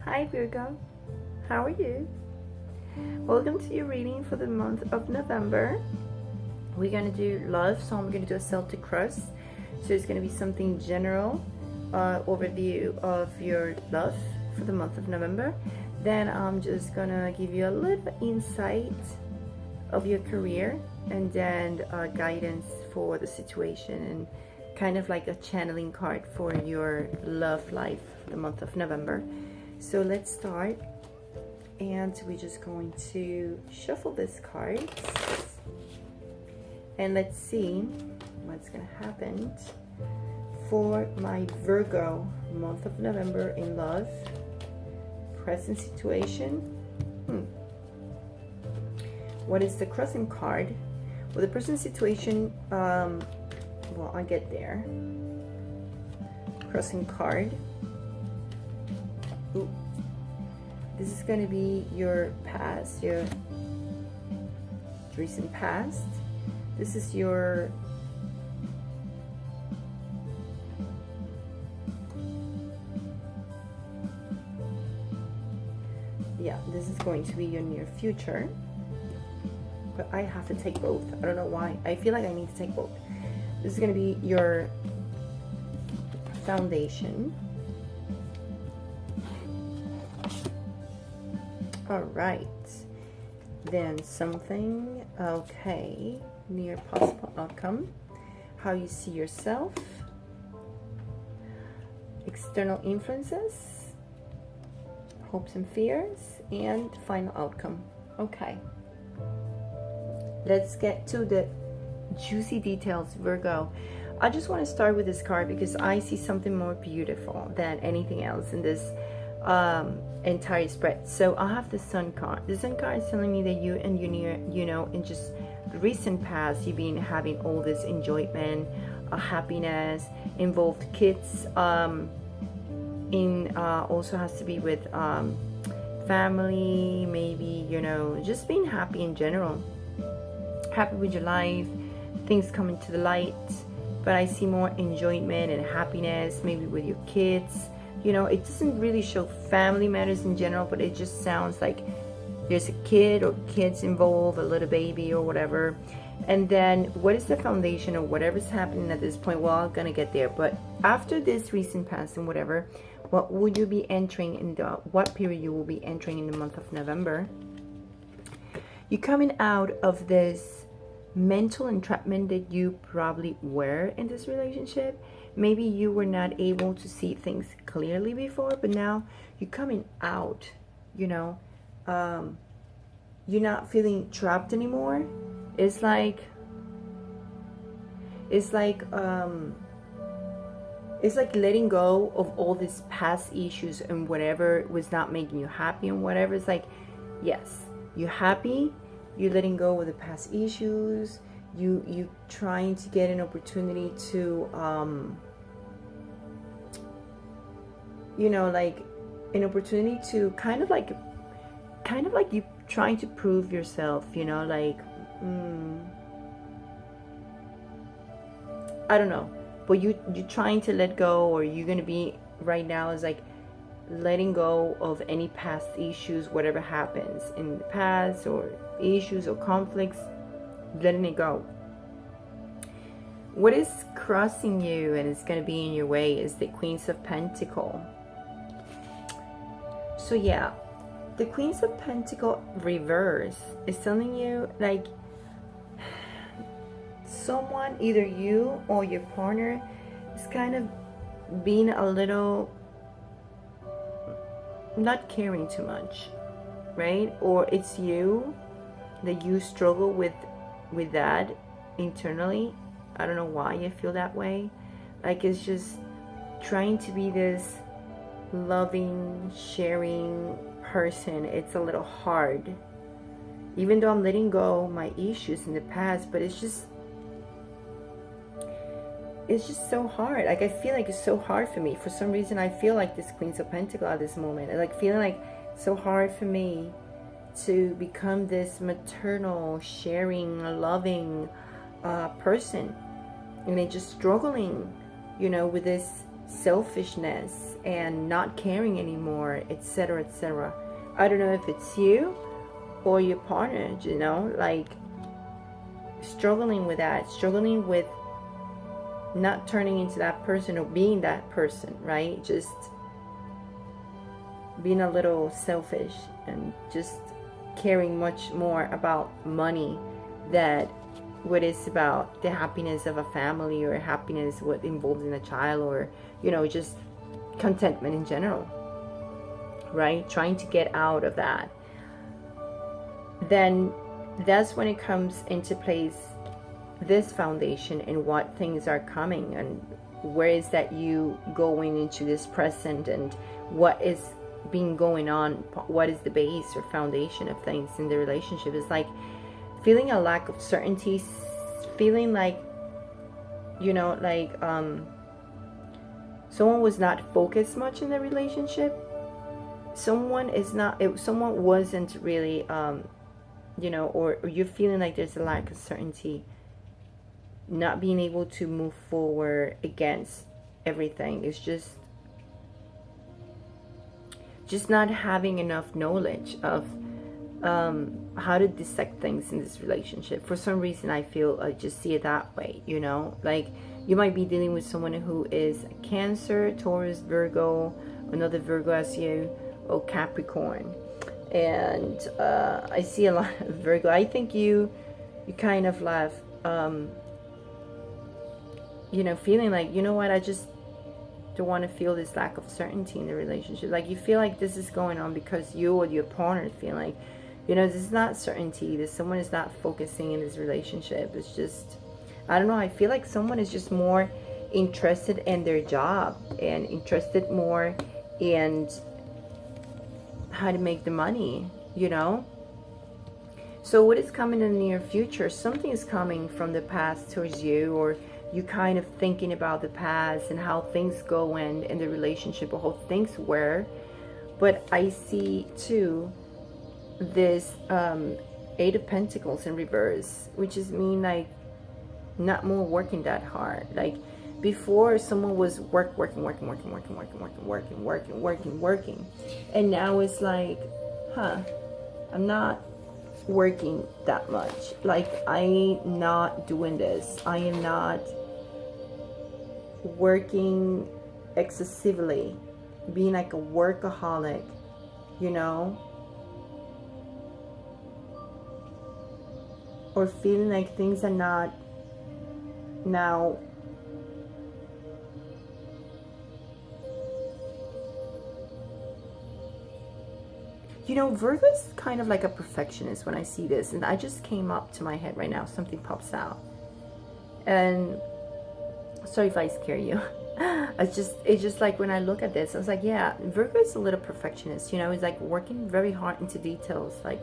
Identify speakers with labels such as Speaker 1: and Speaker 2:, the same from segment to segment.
Speaker 1: Hi Virgo, how are you? Welcome to your reading for the month of November. We're going to do love, so I'm going to do a Celtic cross. So it's going to be something general, overview of your love for the month of November. Then I'm just going to give you a little insight of your career, and then guidance for the situation, and kind of like a channeling card for your love life for the month of November. So let's start, and we're just going to shuffle these cards and let's see what's gonna happen for my Virgo month of November in love. Present situation. What is the crossing card? Well, the present situation, well, I'll get there. Crossing card. Ooh. This is going to be your past, your recent past. This is your this is going to be your near future. But I have to take both. I don't know why. I feel like I need to take both. This is going to be your foundation. All right. Then something, okay, near possible outcome. How you see yourself. External influences. Hopes and fears. And final outcome. Okay. Let's get to the juicy details, Virgo. I just want to start with this card because I see something more beautiful than anything else in this entire spread. So I have the Sun card. The Sun card is telling me that you and in just the recent past, you've been having all this enjoyment, happiness, involved kids. Also has to be with family, maybe just being happy in general. Happy with your life, things coming to the light. But I see more enjoyment and happiness, maybe with your kids. It doesn't really show family matters in general, but it just sounds like there's a kid or kids involved, a little baby or whatever. And then what is the foundation of whatever's happening at this point? Well, I'm gonna get there. But after this recent past and whatever, what would you be entering in what period you will be entering in the month of November? You're coming out of this mental entrapment that you probably were in this relationship. Maybe you were not able to see things clearly before, but now you're coming out, you're not feeling trapped anymore. It's like letting go of all these past issues and whatever was not making you happy and whatever. It's like, yes, you're happy, you're letting go of the past issues, you trying to get an opportunity to like an opportunity to kind of like you trying to prove yourself, I don't know, but you're trying to let go, or you're gonna be right now is like letting go of any past issues, whatever happens in the past, or issues or conflicts, letting it go. What is crossing you and it's going to be in your way is the Queens of Pentacles. So yeah, the Queens of Pentacles reverse is telling you like someone, either you or your partner, is kind of being a little not caring too much, right? Or it's you that you struggle with that internally. I don't know why you feel that way. Like it's just trying to be this loving, sharing person. It's a little hard. Even though I'm letting go my issues in the past, but it's just so hard. Like I feel like it's so hard for me. For some reason I feel like this Queens of Pentacles at this moment. I like feeling like it's so hard for me to become this maternal, sharing, loving person. And they're just struggling, with this selfishness and not caring anymore, etc., etc. I don't know if it's you or your partner, you know, like struggling with that, struggling with not turning into that person or being that person, right? Just being a little selfish and just caring much more about money than what is about the happiness of a family, or happiness what involves in a child, or, you know, just contentment in general, right? Trying to get out of that. Then that's when it comes into place, this foundation, and what things are coming, and where is that you going into this present, and what is being going on, what is the base or foundation of things in the relationship. Is like feeling a lack of certainty, feeling like, you know, like someone was not focused much in the relationship, someone wasn't really you know, or you're feeling like there's a lack of certainty, not being able to move forward against everything. It's just not having enough knowledge of how to dissect things in this relationship. For some reason, I feel I just see it that way, you know, like you might be dealing with someone who is Cancer, Taurus, Virgo, another Virgo as you, or Capricorn. And I see a lot of Virgo. I think you kind of left, you know, feeling like, you know what, I just don't want to feel this lack of certainty in the relationship. Like you feel like this is going on because you or your partner feel like, you know, this is not certainty. This someone is not focusing in this relationship. It's just, I don't know. I feel like someone is just more interested in their job and interested more in how to make the money, you know. So what is coming in the near future? Something is coming from the past towards you, or you kind of thinking about the past and how things go in the relationship, or how things were. But I see too this Eight of Pentacles in reverse, which is mean like not more working that hard. Like before, someone was working, and now it's like, I'm not working that much. Like I'm not doing this. I am not working excessively, being like a workaholic, you know, or feeling like things are not now you know. Virgo is kind of like a perfectionist when I see this, and I just came up to my head right now, something pops out, and sorry if I scare you. It's just like when I look at this, I was like, yeah, Virgo is a little perfectionist, you know. It's like working very hard into details, like,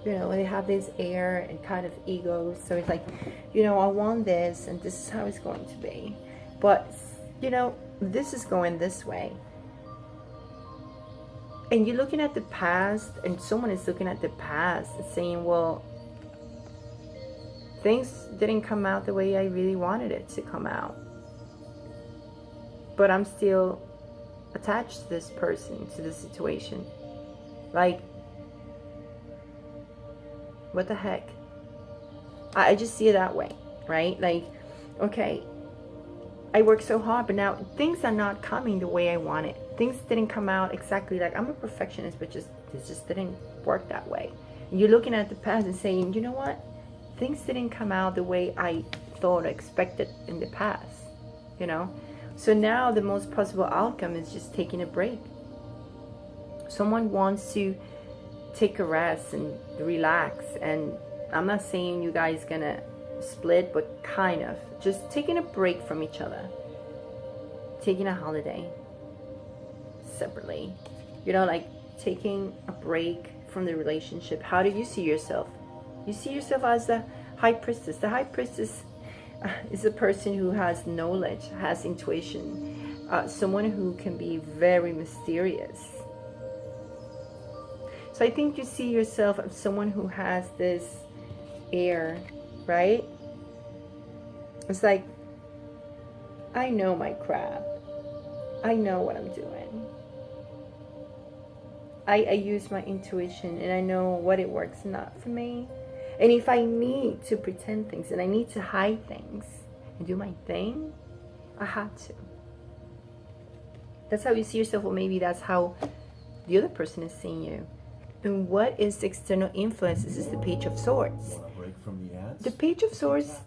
Speaker 1: you know, they have this air and kind of ego. So it's like, you know, I want this and this is how it's going to be, but you know, this is going this way. And you're looking at the past, and someone is looking at the past and saying, well, things didn't come out the way I really wanted it to come out, but I'm still attached to this person, to this situation. Like, what the heck? I just see it that way, right? Like, okay, I worked so hard, but now things are not coming the way I wanted. Things didn't come out exactly like, I'm a perfectionist, but it just didn't work that way. And you're looking at the past and saying, you know what? Things didn't come out the way I thought or expected in the past, you know? So now the most possible outcome is just taking a break. Someone wants to take a rest and relax, and I'm not saying you guys gonna split, but kind of just taking a break from each other, taking a holiday separately, you know, like taking a break from the relationship. How do you see yourself? You see yourself as the High Priestess. The High Priestess is a person who has knowledge, has intuition, someone who can be very mysterious. So I think you see yourself as someone who has this air, right? It's like, I know my crap. I know what I'm doing. I use my intuition and I know what it works not for me. And if I need to pretend things and I need to hide things and do my thing, I have to. That's how you see yourself, or maybe that's how the other person is seeing you. And what is the external influence? This is the Page of Swords. The Page of Swords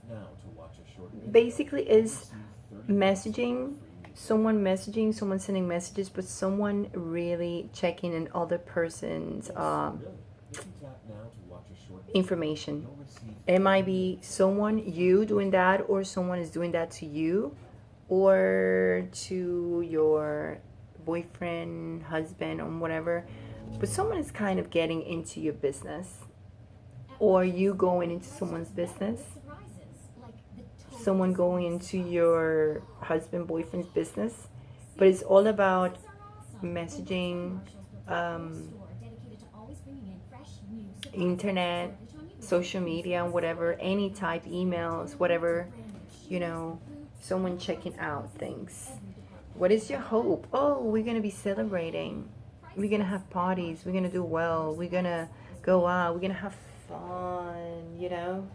Speaker 1: basically is messaging, someone sending messages, but someone really checking in other person's information. It might be someone, you doing that, or someone is doing that to you, or to your boyfriend, husband, or whatever. But someone is kind of getting into your business, or you going into someone's business, someone going into your husband, boyfriend's business. But it's all about messaging, internet, social media, whatever, any type, emails, whatever, someone checking out things. What is your hope? Oh, we're going to be celebrating. We're going to have parties. We're going to do well. We're going to go out. We're going to have fun,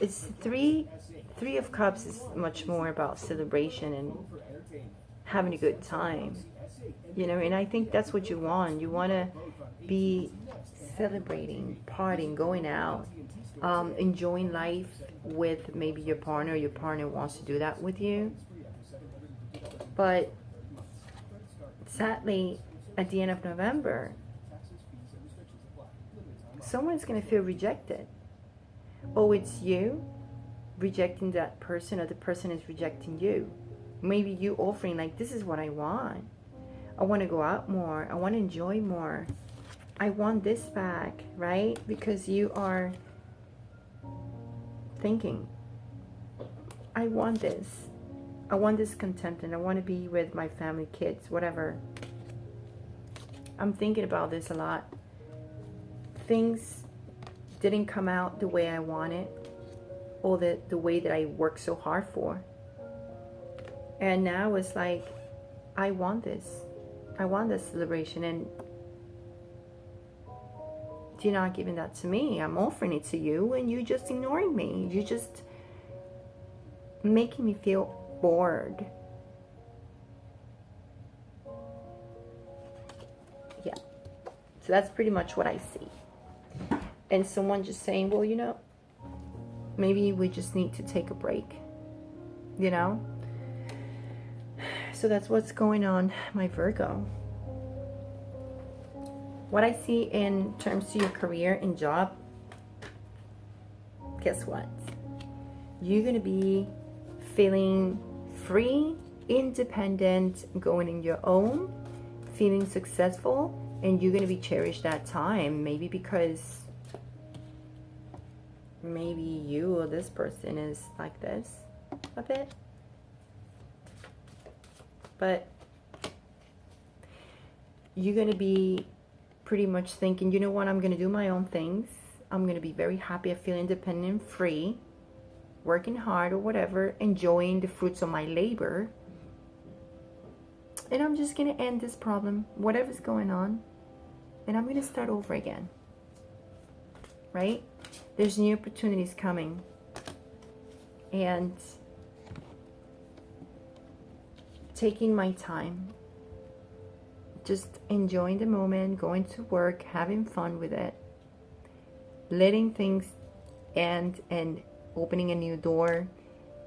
Speaker 1: It's Three of Cups is much more about celebration and having a good time, and I think that's what you want. You want to be celebrating, partying, going out, enjoying life with maybe your partner. Your partner wants to do that with you. But sadly, at the end of November, someone's going to feel rejected. Oh, it's you rejecting that person, or the person is rejecting you. Maybe you offering, like, this is what I want. I want to go out more. I want to enjoy more. I want this back, right? Because you are thinking, I want this. I want this contentment. I want to be with my family, kids, whatever. I'm thinking about this a lot. Things didn't come out the way I wanted, or the way that I worked so hard for. And now it's like, I want this. I want this celebration, and you're not giving that to me. I'm offering it to you, and you're just ignoring me. You're just making me feel bored. Yeah. So that's pretty much what I see. And someone just saying, well, maybe we just need to take a break. So that's what's going on, my Virgo. What I see in terms of your career and job, guess what? You're going to be feeling free, independent, going in your own, feeling successful, and you're going to be cherished that time. Maybe because maybe you or this person is like this a bit. But you're going to be pretty much thinking, you know what, I'm going to do my own things. I'm going to be very happy. I feel independent and free, working hard or whatever, enjoying the fruits of my labor. And I'm just going to end this problem, whatever's going on, and I'm going to start over again. Right? There's new opportunities coming. And taking my time, just enjoying the moment, going to work, having fun with it, letting things end and opening a new door,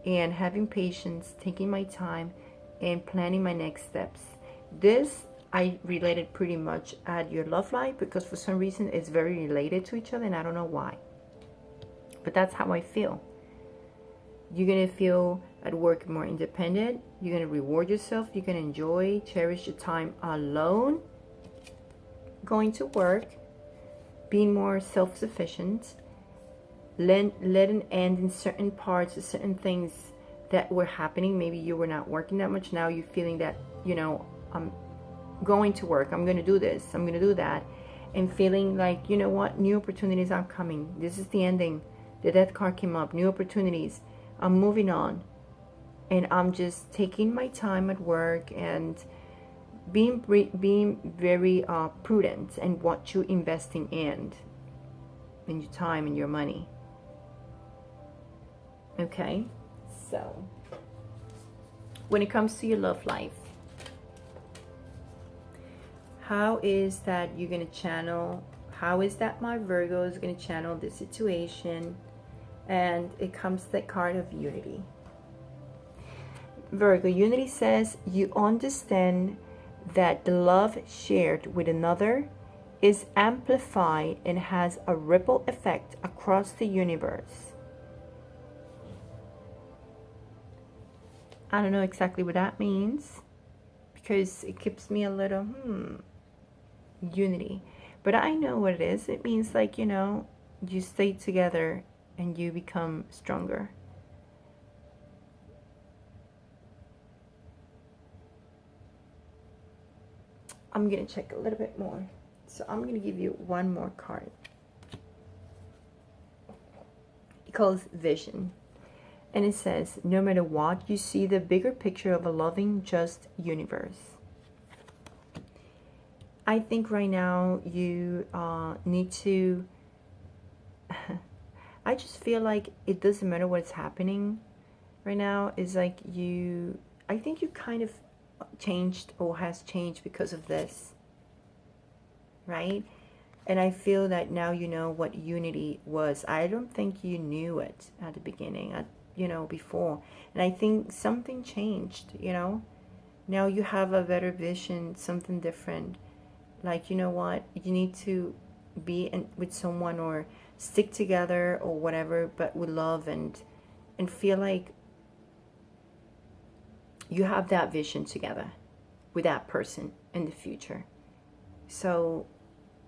Speaker 1: and having patience, taking my time, and planning my next steps. This I related pretty much at your love life, because for some reason it's very related to each other, and I don't know why. But that's how I feel. You're going to feel at work more independent. You're going to reward yourself. You're going to enjoy, cherish your time alone, going to work, being more self-sufficient, letting end in certain parts of certain things that were happening. Maybe you were not working that much. Now you're feeling that, I'm going to work. I'm going to do this. I'm going to do that. And feeling like, you know what? New opportunities are coming. This is the ending. The death card came up. New opportunities. I'm moving on. and I'm just taking my time at work and being very prudent in what you're investing in your time and your money. Okay, so when it comes to your love life, how is that you're going to channel, how is that my Virgo is going to channel this situation? And it comes to the card of unity. Virgo, unity says you understand that the love shared with another is amplified and has a ripple effect across the universe. I don't know exactly what that means, because it keeps me a little, unity. But I know what it is. It means, like, you know, you stay together and you become stronger. I'm going to check a little bit more. So I'm going to give you one more card. It calls vision. And it says, no matter what, you see the bigger picture of a loving, just universe. I think right now you need to... I just feel like it doesn't matter what's happening right now. It's like you... I think you kind of changed or has changed because of this. Right? And I feel that now you know what unity was. I don't think you knew it at the beginning. You know, before. And I think something changed, you know. Now you have a better vision, something different. Like, you know what, you need to be with someone or stick together or whatever, but with love and feel like you have that vision together with that person in the future. So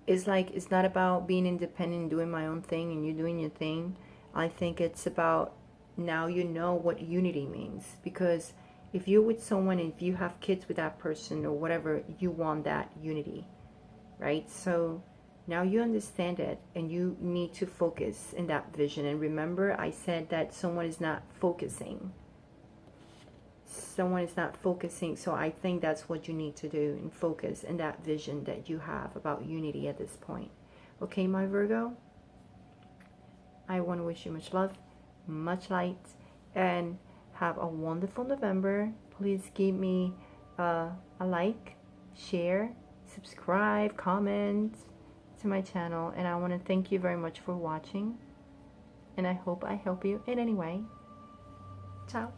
Speaker 1: it's like, it's not about being independent and doing my own thing and you doing your thing. I think it's about, now you know what unity means, because if you're with someone and if you have kids with that person or whatever, you want that unity, right? So now you understand it and you need to focus in that vision. And remember, I said that someone is not focusing. Someone is not focusing. So I think that's what you need to do, and focus in that vision that you have about unity at this point. Okay, my Virgo, I want to wish you much love, much light, and have a wonderful November. Please give me a like, share, subscribe, comment to my channel, and I want to thank you very much for watching, and I hope I help you in any way. Ciao.